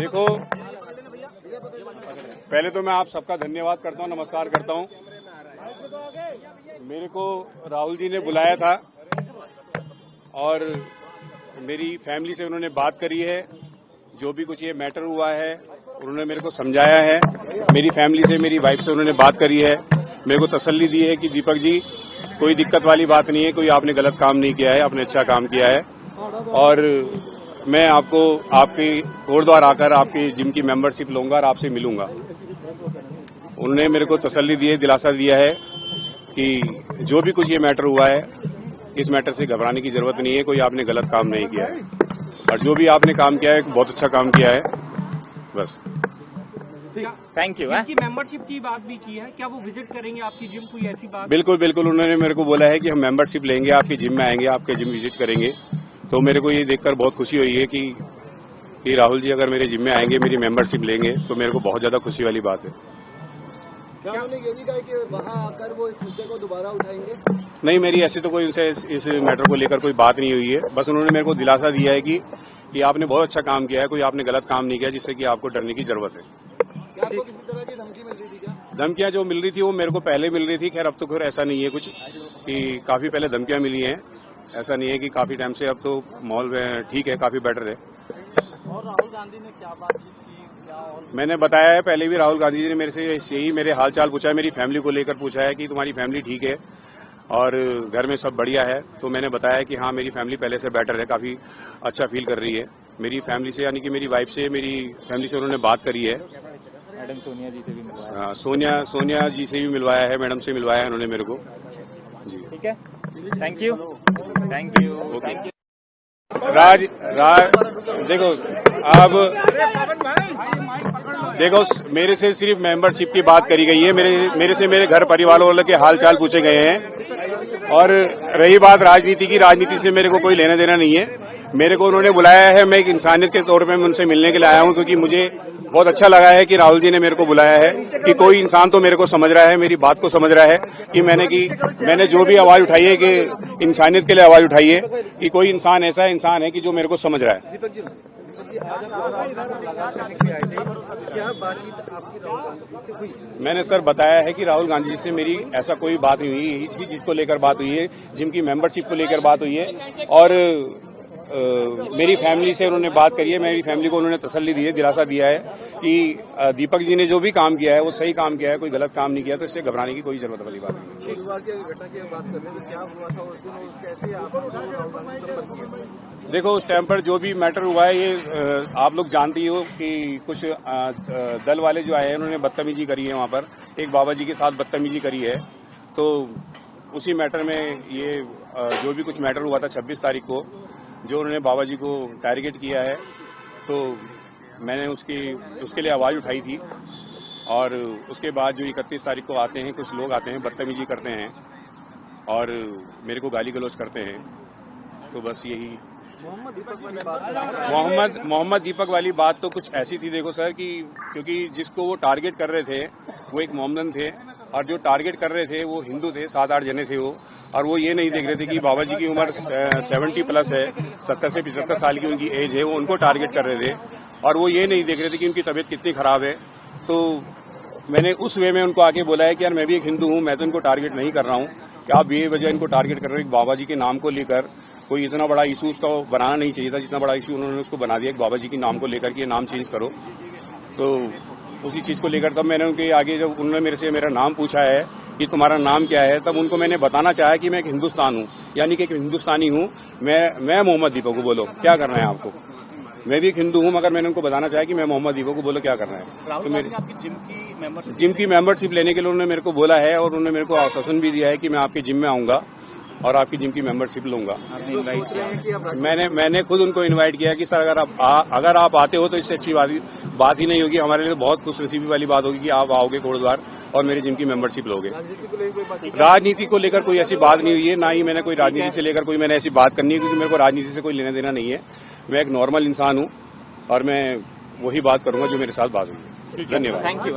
देखो, पहले तो मैं आप सबका धन्यवाद करता हूं, नमस्कार करता हूं। मेरे को राहुल जी ने बुलाया था और मेरी फैमिली से उन्होंने बात करी है। जो भी कुछ ये मैटर हुआ है उन्होंने मेरे को समझाया है। मेरी फैमिली से, मेरी वाइफ से उन्होंने बात करी है, मेरे को तसल्ली दी है कि दीपक जी कोई दिक्कत वाली बात नहीं है, कोई आपने गलत काम नहीं किया है, आपने अच्छा काम किया है। और मैं आपको आपके कोटद्वार आकर आपकी जिम की मेंबरशिप लूंगा और आपसे मिलूंगा। उन्होंने मेरे को तसल्ली दी है, दिलासा दिया है कि जो भी कुछ ये मैटर हुआ है इस मैटर से घबराने की जरूरत नहीं है, कोई आपने गलत काम नहीं किया है और जो भी आपने काम किया है बहुत अच्छा काम किया है। बस थैंक यू। जिम की मेंबरशिप की बात भी की है, क्या वो विजिट करेंगे आपकी जिम? कोई ऐसी बात? बिल्कुल बिल्कुल, उन्होंने मेरे को बोला है कि हम मेंबरशिप लेंगे, आपकी जिम में आएंगे, आपके जिम विजिट करेंगे। तो मेरे को ये देखकर बहुत खुशी हुई है कि राहुल जी अगर मेरे जिम में आएंगे, मेरी मेंबरशिप लेंगे तो मेरे को बहुत ज्यादा खुशी वाली बात है। क्या उन्होंने ये भी कहा कि वहां आकर वो इस मुद्दे को दोबारा उठाएंगे? नहीं, मेरी ऐसी तो कोई उनसे इस मैटर को लेकर कोई बात नहीं हुई है। बस उन्होंने मेरे को दिलासा दिया है कि आपने बहुत अच्छा काम किया है, कोई आपने गलत काम नहीं किया जिससे कि आपको डरने की जरूरत है। क्या आपको किसी तरह की धमकी मिल रही थी क्या? धमकियां जो मिल रही थी वो मेरे को पहले मिल रही थी। खैर अब तो खैर ऐसा नहीं है कुछ कि काफी पहले धमकियां मिली हैं, ऐसा नहीं है कि काफी टाइम से। अब तो माहौल ठीक है, काफी बेटर है। और राहुल गांधी ने क्या बात की? मैंने बताया है पहले भी, राहुल गांधी जी ने मेरे से यही मेरे हाल चाल पूछा है, मेरी फैमिली को लेकर पूछा है कि तुम्हारी फैमिली ठीक है और घर में सब बढ़िया है। तो मैंने बताया कि हाँ, मेरी फैमिली पहले से बेटर है, काफी अच्छा फील कर रही है। मेरी फैमिली से यानी कि मेरी वाइफ से, मेरी फैमिली से उन्होंने बात करी है। मैडम सोनिया जी से भी मिलवाया? सोनिया जी से भी मिलवाया है, मैडम से मिलवाया है उन्होंने मेरे को जी। ठीक है, thank you. Thank you. Raj देखो, अब देखो, मेरे से सिर्फ मेंबरशिप की बात करी गई है, मेरे से मेरे घर परिवार वालों के हाल चाल पूछे गए हैं। और रही बात राजनीति की, राजनीति से मेरे को कोई लेना देना नहीं है। मेरे को उन्होंने बुलाया है, मैं एक इंसानियत के तौर पे मैं उनसे मिलने के लिए आया हूं, क्योंकि मुझे बहुत अच्छा लगा है कि राहुल जी ने मेरे को बुलाया है कि कोई इंसान तो मेरे को समझ रहा है, मेरी बात को समझ रहा है कि मैंने जो भी आवाज उठाई है कि इंसानियत के लिए आवाज उठाई है, कि कोई इंसान ऐसा इंसान है कि जो मेरे को समझ रहा है। मैंने सर बताया है कि राहुल गांधी जी से मेरी ऐसा कोई बात नहीं हुई, इसी चीज को लेकर बात हुई है, जिम की मेंबरशिप को लेकर बात हुई है। और मेरी फैमिली से उन्होंने बात करी है, मेरी फैमिली को उन्होंने तसल्ली दी है, दिलासा दिया है कि दीपक जी ने जो भी काम किया है वो सही काम किया है, कोई गलत काम नहीं किया, तो इससे घबराने की कोई जरूरत वाली बात नहीं है। गुरुवार की घटना की बात कर रहे हैं, क्या हुआ था उस दिन, कैसे आप देखो, उस टाइम पर जो भी मैटर हुआ है, ये आप लोग जानती हो कि कुछ दल वाले जो आए हैं उन्होंने बदतमीजी करी है, वहां पर एक बाबा जी के साथ बदतमीजी करी है। तो उसी मैटर में ये जो भी कुछ मैटर हुआ था 26 तारीख को, जो उन्होंने बाबा जी को टारगेट किया है, तो मैंने उसके लिए आवाज उठाई थी। और उसके बाद जो 31 तारीख को आते हैं, कुछ लोग आते हैं, बदतमीजी करते हैं और मेरे को गाली गलौज करते हैं। तो बस यही मोहम्मद दीपक वाली बात तो कुछ ऐसी थी, देखो सर, कि क्योंकि जिसको वो टारगेट कर रहे थे वो एक मोहम्मदन थे, और जो टारगेट कर रहे थे वो हिंदू थे, 7-8 जने थे वो। और वो ये नहीं देख रहे थे कि बाबा जी की उम्र 70 प्लस है, 70 से 75 साल की उनकी एज है, वो उनको टारगेट कर रहे थे। और वो ये नहीं देख रहे थे कि उनकी तबीयत कितनी खराब है। तो मैंने उस वे में उनको आके बोला है कि यार मैं भी एक हिंदू हूं, मैं तो इनको टारगेट नहीं कर रहा हूं, कि आप ये वजह इनको टारगेट कर रहे हैं बाबा जी के नाम को लेकर। कोई इतना बड़ा इशू उसका बनाना नहीं चाहिए था, जितना बड़ा इशू उन्होंने उसको बना दिया बाबा जी के नाम को लेकर, कि ये नाम चेंज करो। तो उसी चीज को लेकर तब मैंने उनके आगे, जब उन्होंने मेरे से मेरा नाम पूछा है कि तुम्हारा नाम क्या है, तब उनको मैंने बताना चाहा कि मैं एक हिंदुस्तान हूं, यानी कि एक हिंदुस्तानी हूं, मैं मोहम्मद दीपक को बोलो क्या करना है आपको। मैं भी एक हिंदू हूं, मगर मैंने उनको बताना चाहा कि मैं मोहम्मद दीपक को बोलो क्या करना है। तो मेरी जिम की मेंबरशिप लेने के लिए उन्होंने मेरे को बोला है, और उन्होंने मेरे को आश्वासन भी दिया है कि मैं आपके जिम में आऊंगा और आपकी जिम की मेंबरशिप लूंगा। मैंने खुद उनको इनवाइट किया कि सर अगर आप आते हो तो इससे अच्छी बात ही नहीं होगी, हमारे लिए बहुत खुशनसीबी वाली बात होगी कि आप आओगे कोटद्वार और मेरे जिम की मेंबरशिप लोगे। राजनीति को लेकर कोई ऐसी बात नहीं हुई है, ना ही मैंने कोई राजनीति से लेकर कोई मैंने ऐसी बात करनी है, क्योंकि मेरे को राजनीति से कोई लेना देना नहीं है। मैं एक नॉर्मल इंसान हूं और मैं वही बात करूंगा जो मेरे साथ बात हुई है। धन्यवाद। Thank you.